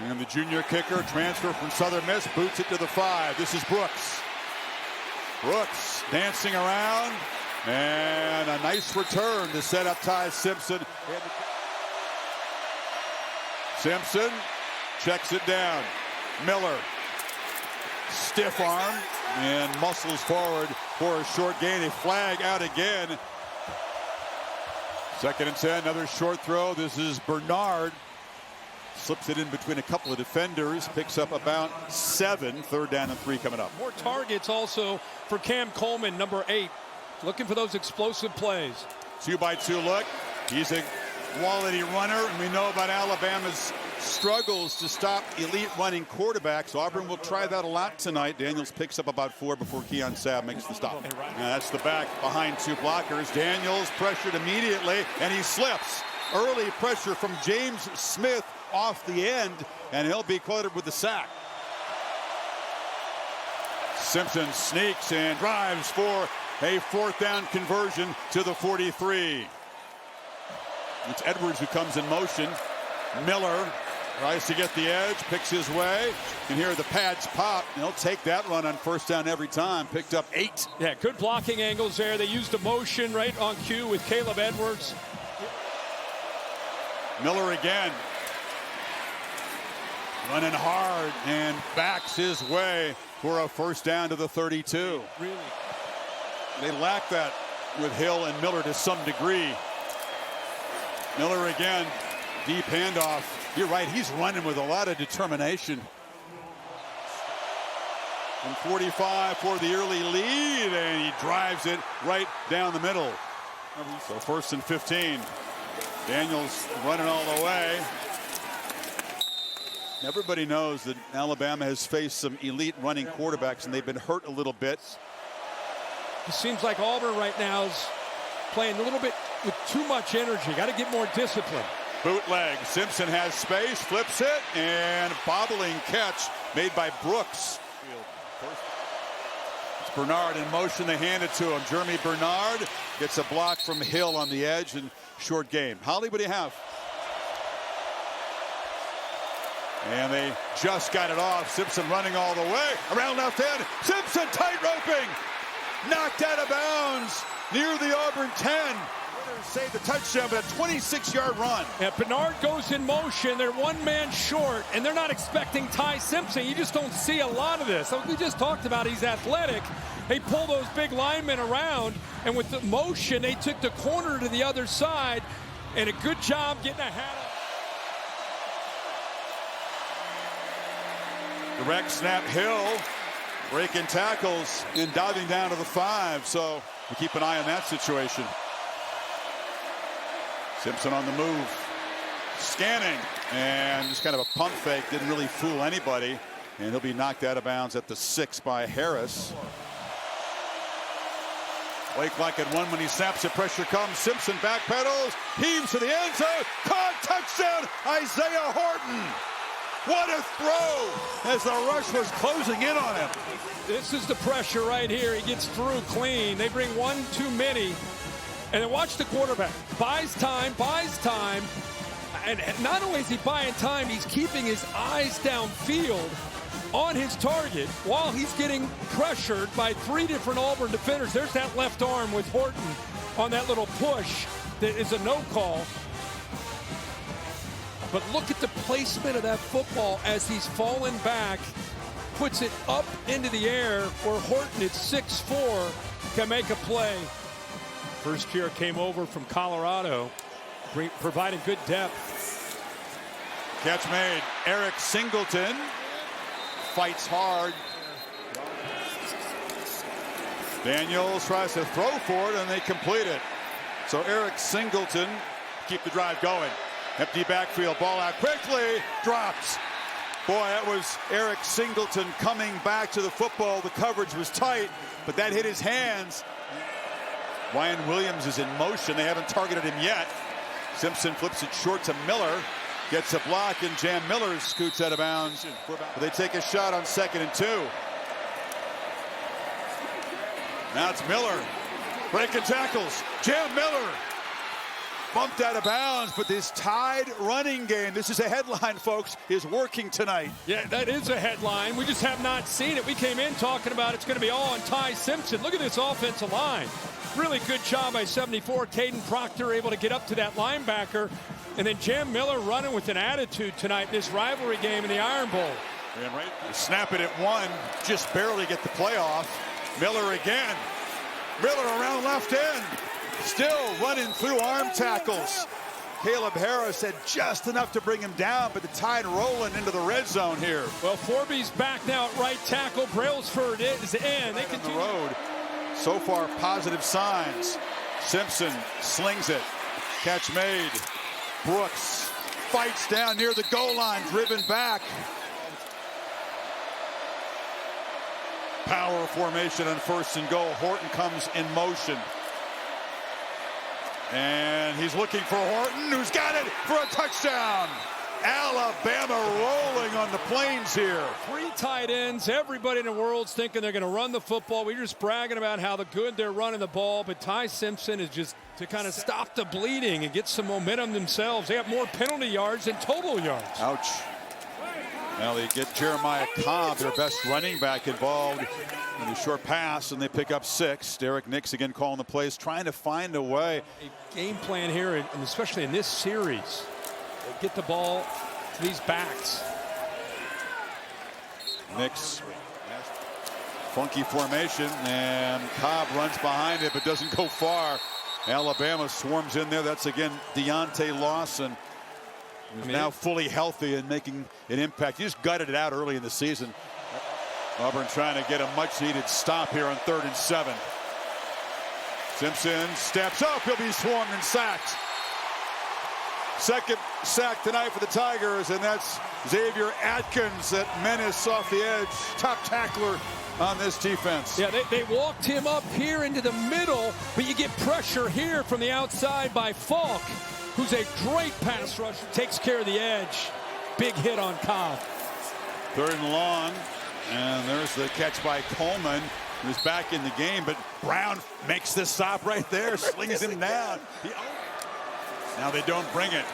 And the junior kicker, transfer from Southern Miss, boots it to the 5. This is Brooks. Brooks dancing around, and a nice return to set up Ty Simpson. Simpson checks it down. Miller, stiff arm, and muscles forward for a short gain. A flag out again. 2nd and 10, another short throw. This is Bernard. Slips it in between a couple of defenders, picks up about 7. 3rd down and 3 coming up. More targets also for Cam Coleman, number 8. Looking for those explosive plays. 2-by-2 look. He's a quality runner, and we know about Alabama's struggles to stop elite running quarterbacks. Auburn will try that a lot tonight. Daniels picks up about 4 before Keon Sabb makes the stop. That's the back behind 2 blockers. Daniels pressured immediately, and he slips. Early pressure from James Smith off the end, and he'll be quoted with the sack. Simpson sneaks and drives for a 4th down conversion to the 43. It's Edwards who comes in motion. Miller tries to get the edge, picks his way. You can hear the pads pop. They'll take that run on 1st down every time. Picked up 8. Yeah, good blocking angles there. They used a motion right on cue with Caleb Edwards. Miller again. Running hard and backs his way for a 1st down to the 32. Really? They lack that with Hill and Miller to some degree. Miller again, deep handoff. You're right, he's running with a lot of determination. And 45 for the early lead, and he drives it right down the middle. So 1st and 15. Daniels running all the way. Everybody knows that Alabama has faced some elite running quarterbacks, and they've been hurt a little bit. It seems like Auburn right now is playing a little bit with too much energy. Got to get more discipline. Bootleg. Simpson has space, flips it, and bobbling catch made by Brooks. It's Bernard in motion. They hand it to him. Jeremy Bernard gets a block from Hill on the edge, and short game. Holly, what do you have? And they just got it off. Simpson running all the way around left end. Simpson tight roping. Knocked out of bounds near the Auburn 10. Saved the touchdown, but a 26-yard run. Yeah, Bernard goes in motion. They're 1 man short, and they're not expecting Ty Simpson. You just don't see a lot of this. We just talked about he's athletic. They pull those big linemen around, and with the motion, they took the corner to the other side, and a good job getting ahead of. Direct snap. Hill breaking tackles and diving down to the 5. So we keep an eye on that situation. Simpson on the move. Scanning. And just kind of a pump fake. Didn't really fool anybody. And he'll be knocked out of bounds at the 6 by Harris. Blake like it 1 when he snaps it. Pressure comes. Simpson backpedals. Heaves to the end zone. Caught. Touchdown. Isaiah Horton. What a throw as the rush was closing in on him. This is the pressure right here. He gets through clean. They bring 1 too many. And then watch the quarterback. Buys time. And not only is he buying time, he's keeping his eyes downfield on his target while he's getting pressured by 3 different Auburn defenders. There's that left arm with Horton on that little push that is a no call. But look at the placement of that football as he's falling back. Puts it up into the air where Horton at 6'4" can make a play. First year came over from Colorado, providing good depth. Catch made. Eric Singleton fights hard. Daniels tries to throw for it, and they complete it. So Eric Singleton keep the drive going. Empty backfield, ball out quickly, drops. Boy, that was Eric Singleton coming back to the football. The coverage was tight, but that hit his hands. Ryan Williams is in motion. They haven't targeted him yet. Simpson flips it short to Miller. Gets a block, and Jam Miller scoots out of bounds. They take a shot on 2nd and 2. Now it's Miller. Breaking tackles. Jam Miller. bumped out of bounds, but this Tide running game, this is a headline, folks, is working tonight. Yeah, that is a headline. We just have not seen it. We came in talking about it's going to be all on Ty Simpson. Look at this offensive line. Really good job by 74. Caden Proctor able to get up to that linebacker. And then Jam Miller running with an attitude tonight in this rivalry game in the Iron Bowl. And right, snap it at one, just barely get the playoff. Miller again. Miller around left end. Still running through arm tackles. Caleb Harris had just enough to bring him down, but the Tide rolling into the red zone here. Well, Forby's back now at right tackle. Brailsford is in. They continue. On the road. So far, positive signs. Simpson slings it. Catch made. Brooks fights down near the goal line, driven back. Power formation on 1st and goal. Horton comes in motion. And he's looking for Horton, who's got it for a touchdown. Alabama rolling on the plains here. 3 tight ends. Everybody in the world's thinking they're going to run the football. We're just bragging about how good they're running the ball. But Ty Simpson is just to kind of stop the bleeding and get some momentum themselves. They have more penalty yards than total yards. Ouch. Now they get Jeremiah Cobb, their best running back, involved in a short pass, and they pick up 6. Derek Nix again calling the plays, trying to find a way. A game plan here, and especially in this series, get the ball to these backs. Nix, funky formation, and Cobb runs behind it but doesn't go far. Alabama swarms in there. That's again Deontay Lawson, who's now fully healthy and making an impact. He just gutted it out early in the season. Auburn trying to get a much-needed stop here on 3rd and 7. Simpson steps up. He'll be swarmed and sacked. Second sack tonight for the Tigers, and that's Xavier Atkins, that menace off the edge. Top tackler on this defense. Yeah, they walked him up here into the middle, but you get pressure here from the outside by Falk, who's a great pass rusher, takes care of the edge. Big hit on Cobb. 3rd and long, and there's the catch by Coleman, who's back in the game, but Brown makes the stop right there, slings him down. Now they don't bring it.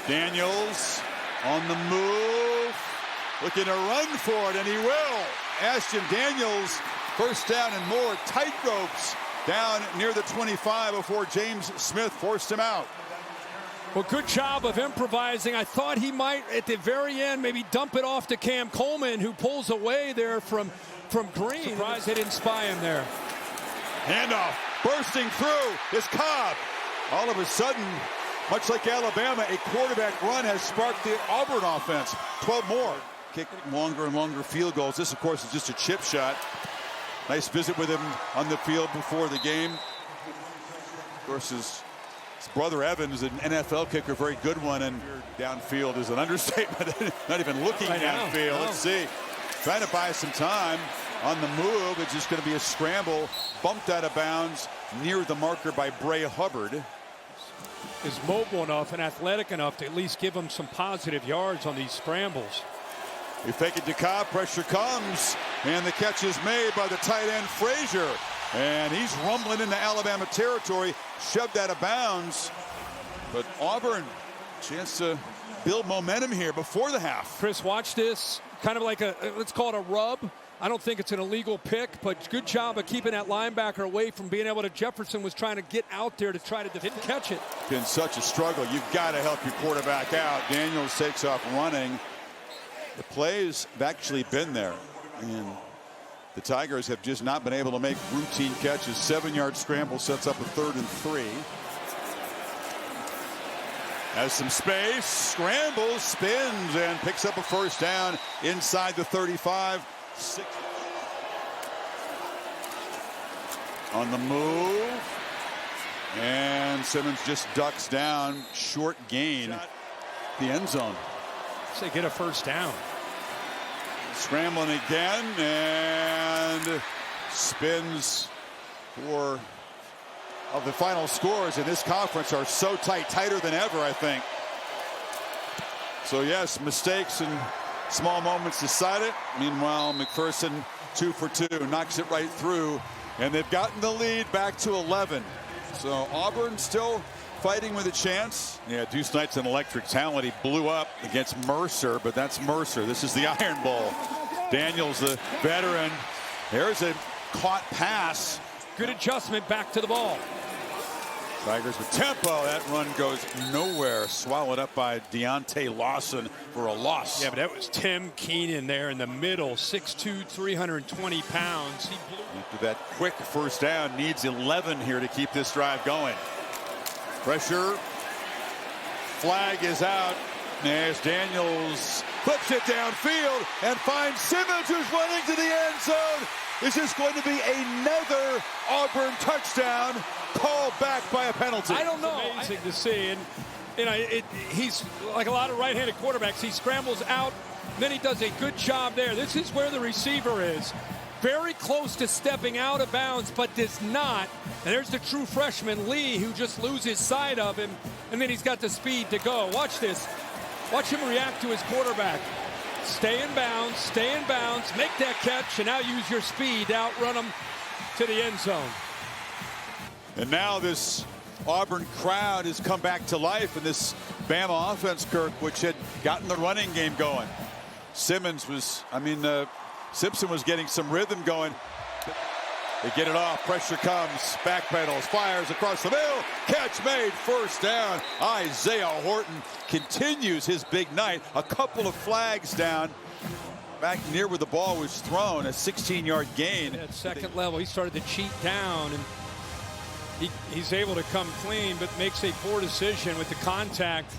Daniels on the move, looking to run for it, and he will. Ashton Daniels, 1st down and more, tight ropes down near the 25 before James Smith forced him out. Well, good job of improvising. I thought he might, at the very end, maybe dump it off to Cam Coleman, who pulls away there from Green. Surprised they didn't spy him there. Handoff, bursting through is Cobb. All of a sudden, much like Alabama, a quarterback run has sparked the Auburn offense. 12 more. Kick longer and longer field goals. This, of course, is just a chip shot. Nice visit with him on the field before the game. Of course, his brother Evan is an NFL kicker, very good one, and downfield is an understatement. Not even looking downfield. Let's see. Trying to buy some time on the move. It's just going to be a scramble. Bumped out of bounds near the marker by Bray Hubbard. Is mobile enough and athletic enough to at least give him some positive yards on these scrambles. We fake it to Cobb, pressure comes, and the catch is made by the tight end Frazier. And he's rumbling into Alabama territory, shoved out of bounds. But Auburn, chance to build momentum here before the half. Chris, watch this. Kind of like let's call it a rub. I don't think it's an illegal pick, but good job of keeping that linebacker away from being able to. Jefferson was trying to get out there to try to didn't catch it. Been such a struggle. You've got to help your quarterback out. Daniels takes off running. The plays have actually been there, and the Tigers have just not been able to make routine catches. 7-yard scramble sets up a 3rd and 3. Has some space, scrambles, spins, and picks up a 1st down inside the 35. 6 on the move, and Simmons just ducks down, short gain, the end zone. Say get a 1st down. Scrambling again, and spins for of the final scores in this conference are so tight, tighter than ever, I think. So yes, mistakes and small moments decide it. Meanwhile, McPherson 2 for 2, knocks it right through, and they've gotten the lead back to 11. So Auburn still fighting with a chance. Yeah, Deuce Knight's an electric talent. He blew up against Mercer, but that's Mercer. This is the Iron Bowl. Daniels, the veteran. There's a caught pass. Good adjustment back to the ball. Tigers with tempo. That run goes nowhere. Swallowed up by Deontay Lawson for a loss. Yeah, but that was Tim Keenan there in the middle. 6'2", 320 pounds. He blew. After that quick first down, needs 11 here to keep this drive going. Pressure. Flag is out as Daniels flips it downfield and finds Simmons, who's running to the end zone. Is this going to be another Auburn touchdown called back by a penalty? I don't know. It's amazing to see. And you know, he's like a lot of right-handed quarterbacks. He scrambles out, then he does a good job there. This is where the receiver is. Very close to stepping out of bounds, but does not. And there's the true freshman, Lee, who just loses sight of him, and then he's got the speed to go. Watch this. Watch him react to his quarterback. Stay in bounds, make that catch, and now use your speed to outrun him to the end zone. And now this Auburn crowd has come back to life in this Bama offense, Kirk, which had gotten the running game going. Simpson was getting some rhythm going. They get it off, pressure comes, backpedals, fires across the middle, catch made, first down. Isaiah Horton continues his big night. A couple of flags down back near where the ball was thrown, a 16-yard gain. At second level, he started to cheat down, and he's able to come clean, but makes a poor decision with the contact.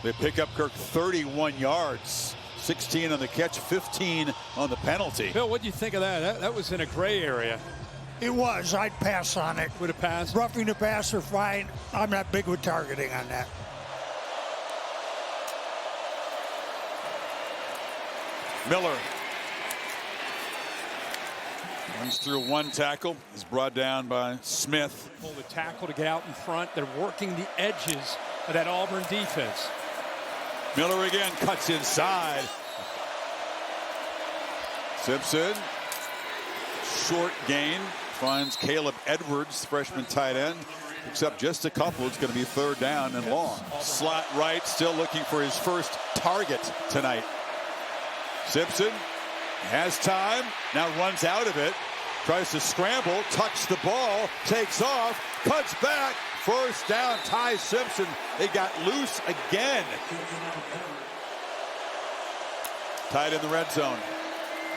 They pick up Kirk 31 yards. 16 on the catch, 15 on the penalty. Bill, what do you think of that? That was in a gray area. It was. I'd pass on it. Would have passed? Roughing the passer, fine. I'm not big with targeting on that. Miller runs through one tackle. Is brought down by Smith. Pull the tackle to get out in front. They're working the edges of that Auburn defense. Miller again cuts inside. Simpson, short gain, finds Caleb Edwards, freshman tight end. Picks up just a couple. It's going to be third down and long. Slot right, still looking for his first target tonight. Simpson has time, now runs out of it. Tries to scramble, tucks the ball, takes off, cuts back. First down, Ty Simpson. They got loose again. Tied in the red zone.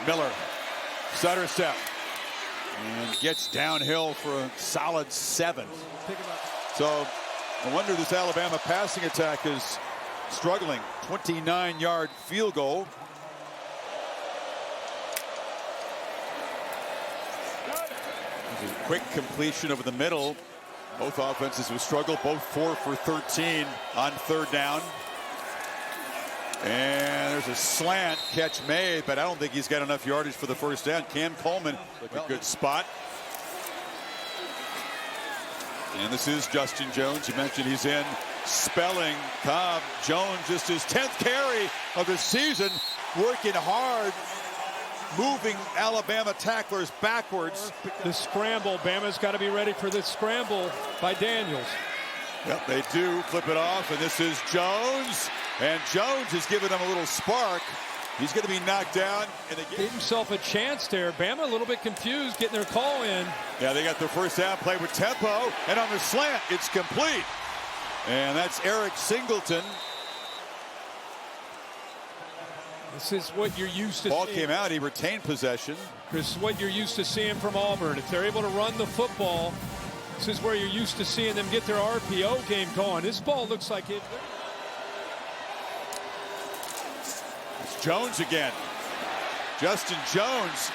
Miller, stutter step, and gets downhill for a solid 7. So no wonder this Alabama passing attack is struggling. 29-yard field goal. A quick completion over the middle. Both offenses have struggled, both 4 for 13 on third down. And there's a slant catch made, but I don't think he's got enough yardage for the first down. Cam Coleman, a good spot. And this is Justin Jones. You mentioned he's in spelling. Cobb Jones, just his 10th carry of the season, working hard, moving Alabama tacklers backwards. The scramble, Bama's got to be ready for this scramble by Daniels. Yep, they do flip it off, and this is Jones. And Jones is giving them a little spark. He's going to be knocked down. And they gave himself a chance there. Bama a little bit confused getting their call in. Yeah, they got their first down, play with tempo. And on the slant, it's complete. And that's Eric Singleton. This is what you're used to Ball seeing. came out, he retained possession. This is what you're used to seeing from Auburn. If they're able to run the football, this is where you're used to seeing them get their RPO game going. This ball looks like it. It's Jones again. Justin Jones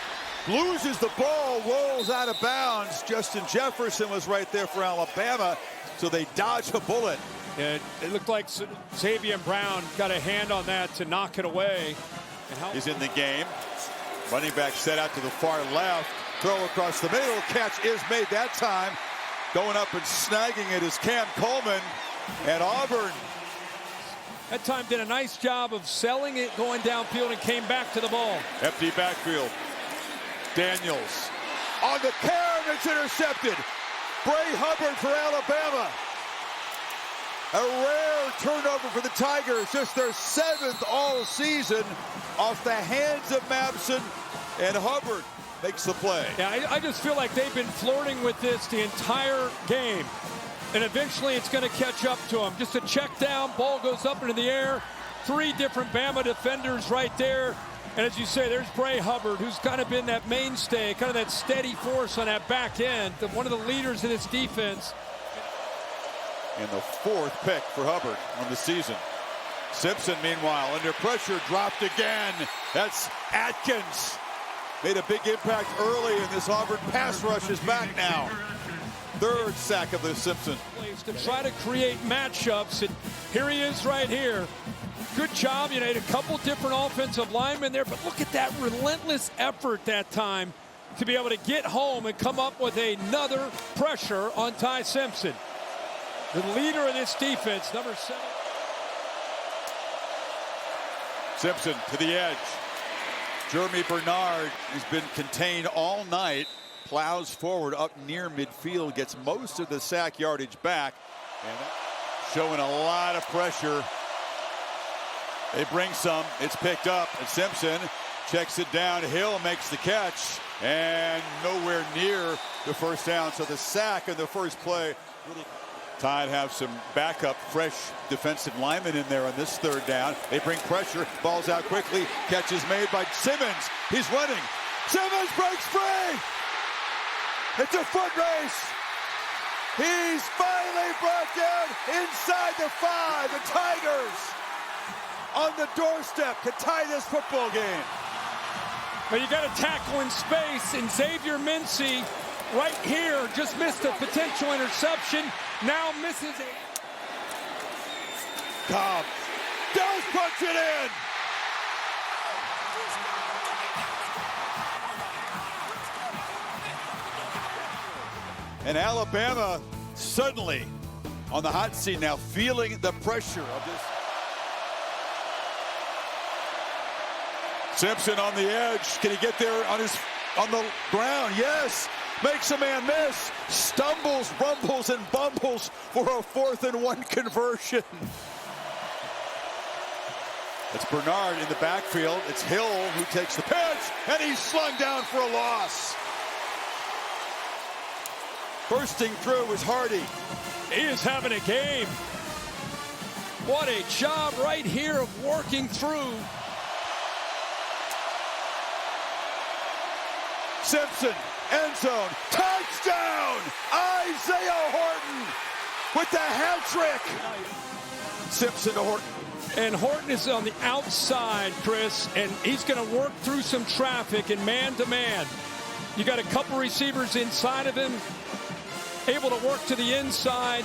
loses the ball, rolls out of bounds. Justin Jefferson was right there for Alabama, so they dodge a bullet. And it looked like Xavier Brown got a hand on that to knock it away. He's in the game. Running back set out to the far left. Throw across the middle. Catch is made that time. Going up and snagging it is Cam Coleman. And Auburn. That time did a nice job of selling it, going downfield, and came back to the ball. Empty backfield. Daniels on the carry, and it's intercepted. Bray Hubbard for Alabama. A rare turnover for the Tigers, just their 7th all season off the hands of Mabson, and Hubbard makes the play. Yeah, I just feel like they've been flirting with this the entire game, and eventually it's going to catch up to them. Just a check down, ball goes up into the air, 3 different Bama defenders right there, and as you say, there's Bray Hubbard, who's kind of been that mainstay, kind of that steady force on that back end, one of the leaders in this defense. And the 4th pick for Hubbard on the season. Simpson, meanwhile, under pressure, dropped again. That's Atkins. Made a big impact early, and this Auburn pass rush is back now. 3rd sack of the Simpson. To try to create matchups, and here he is right here. Good job. You know, had a couple different offensive linemen there, but look at that relentless effort that time to be able to get home and come up with another pressure on Ty Simpson. The leader of this defense, number 7. Simpson to the edge. Jeremy Bernard has been contained all night. Plows forward up near midfield, gets most of the sack yardage back. And showing a lot of pressure. They bring some. It's picked up. And Simpson checks it down. Hill makes the catch. And nowhere near the first down. So the sack in the first play. Tide have some backup, fresh defensive linemen in there on this 3rd down. They bring pressure. Ball's out quickly. Catch is made by Simmons. He's running. Simmons breaks free. It's a foot race. He's finally brought down inside the 5. The Tigers on the doorstep to tie this football game. But you got to tackle in space, and Xavier Mincy right here just missed a potential interception. Now misses it. Cobb does punch it in. And Alabama suddenly on the hot seat now, feeling the pressure of this. Simpson on the edge. Can he get there on the ground? Yes. Makes a man miss. Stumbles, rumbles, and bumbles for a 4th and 1 conversion. It's Bernard in the backfield. It's Hill who takes the pitch, and he's slung down for a loss. Bursting through is Hardy. He is having a game. What a job right here of working through. Simpson, end zone, touchdown! Isaiah Horton with the hat trick. Simpson to Horton. And Horton is on the outside, Chris, and he's going to work through some traffic and man-to-man. You got a couple receivers inside of him, able to work to the inside,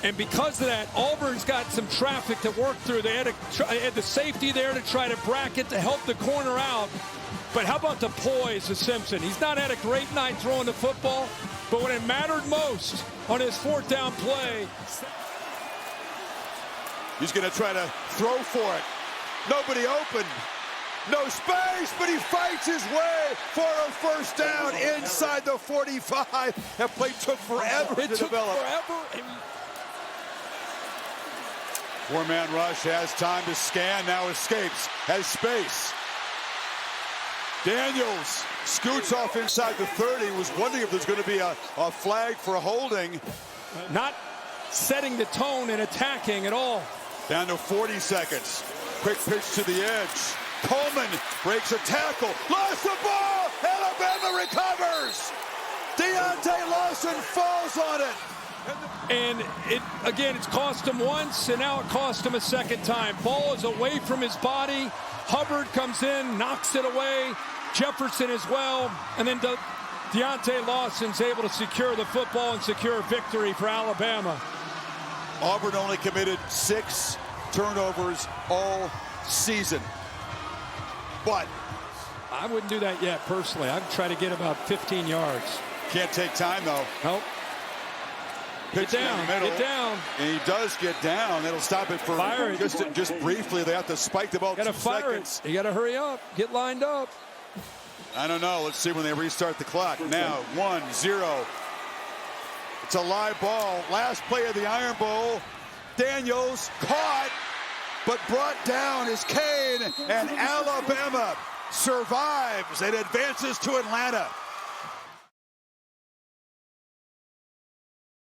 and because of that, Auburn's got some traffic to work through. They had the safety there to try to bracket to help the corner out. But how about the poise of Simpson? He's not had a great night throwing the football, but when it mattered most on his 4th down play. He's going to try to throw for it. Nobody open. No space, but he fights his way for a 1st down inside the 45. That play took forever to develop. Four-man rush, has time to scan, now escapes, has space. Daniels scoots off inside the 30. Was wondering if there's going to be a flag for a holding. Not setting the tone and attacking at all. Down to 40 seconds. Quick pitch to the edge. Coleman breaks a tackle. Lost the ball. Alabama recovers. Deontay Lawson falls on it. And it's cost him once, and now it cost him a 2nd time. Ball is away from his body. Hubbard comes in, knocks it away. Jefferson as well. And then Deontay Lawson's able to secure the football and secure a victory for Alabama. Auburn only committed 6 turnovers all season. But I wouldn't do that yet, personally. I'd try to get about 15 yards. Can't take time, though. Nope. Pitch Get down, in the middle, get down. And he does get down. It'll stop it for just briefly. They have to spike the ball 2 seconds. You got to hurry up. Get lined up. I don't know. Let's see when they restart the clock. Now, 1-0. It's a live ball. Last play of the Iron Bowl. Daniels caught, but brought down is Kane, and Alabama survives and advances to Atlanta.